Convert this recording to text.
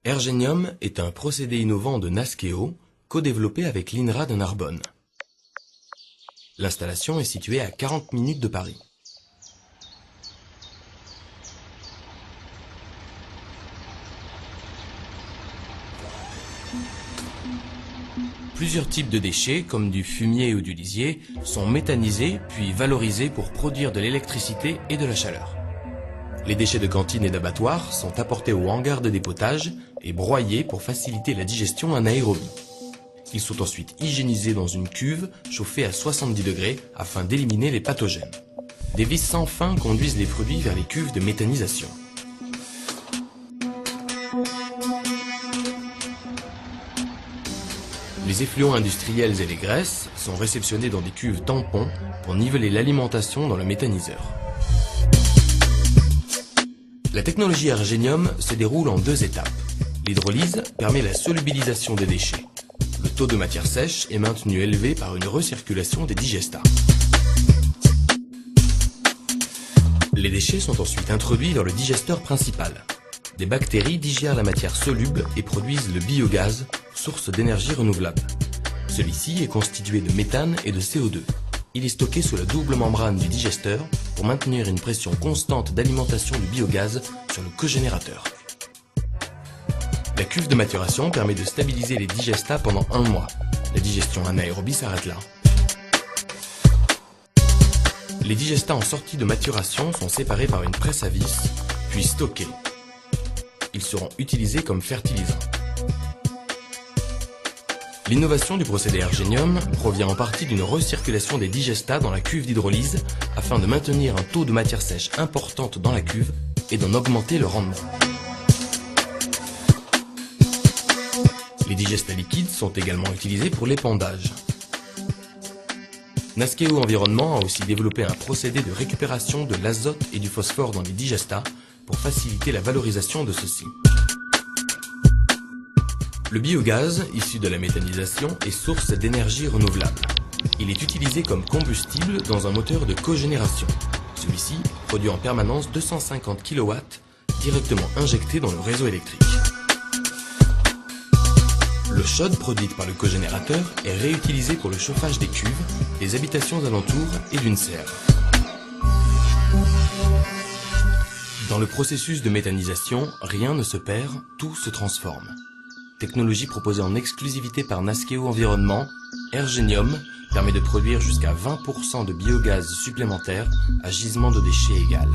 Ergenium est un procédé innovant de Naskeo, co-développé avec l'INRA de Narbonne. L'installation est située à 40 minutes de Paris. Plusieurs types de déchets, comme du fumier ou du lisier, sont méthanisés puis valorisés pour produire de l'électricité et de la chaleur. Les déchets de cantine et d'abattoir sont apportés au hangar de dépotage et broyés pour faciliter la digestion anaérobie. Ils sont ensuite hygiénisés dans une cuve chauffée à 70 degrés afin d'éliminer les pathogènes. Des vis sans fin conduisent les produits vers les cuves de méthanisation. Les effluents industriels et les graisses sont réceptionnés dans des cuves tampons pour niveler l'alimentation dans le méthaniseur. La technologie Ergenium se déroule en deux étapes. L'hydrolyse permet la solubilisation des déchets. Le taux de matière sèche est maintenu élevé par une recirculation des digestats. Les déchets sont ensuite introduits dans le digesteur principal. Des bactéries digèrent la matière soluble et produisent le biogaz, source d'énergie renouvelable. Celui-ci est constitué de méthane et de CO2. Il est stocké sous la double membrane du digesteur pour maintenir une pression constante d'alimentation du biogaz sur le cogénérateur. La cuve de maturation permet de stabiliser les digestats pendant 1 mois. La digestion anaérobie s'arrête là. Les digestats en sortie de maturation sont séparés par une presse à vis, puis stockés. Ils seront utilisés comme fertilisants. L'innovation du procédé Ergenium provient en partie d'une recirculation des digestats dans la cuve d'hydrolyse afin de maintenir un taux de matière sèche importante dans la cuve et d'en augmenter le rendement. Les digestats liquides sont également utilisés pour l'épandage. Naskeo Environnement a aussi développé un procédé de récupération de l'azote et du phosphore dans les digestats pour faciliter la valorisation de ceux-ci. Le biogaz, issu de la méthanisation, est source d'énergie renouvelable. Il est utilisé comme combustible dans un moteur de cogénération. Celui-ci produit en permanence 250 kW directement injectés dans le réseau électrique. L'eau chaude produite par le cogénérateur est réutilisée pour le chauffage des cuves, des habitations alentours et d'une serre. Dans le processus de méthanisation, rien ne se perd, tout se transforme. Technologie proposée en exclusivité par Naskeo Environnement, Ergenium permet de produire jusqu'à 20% de biogaz supplémentaire à gisement de déchets égal.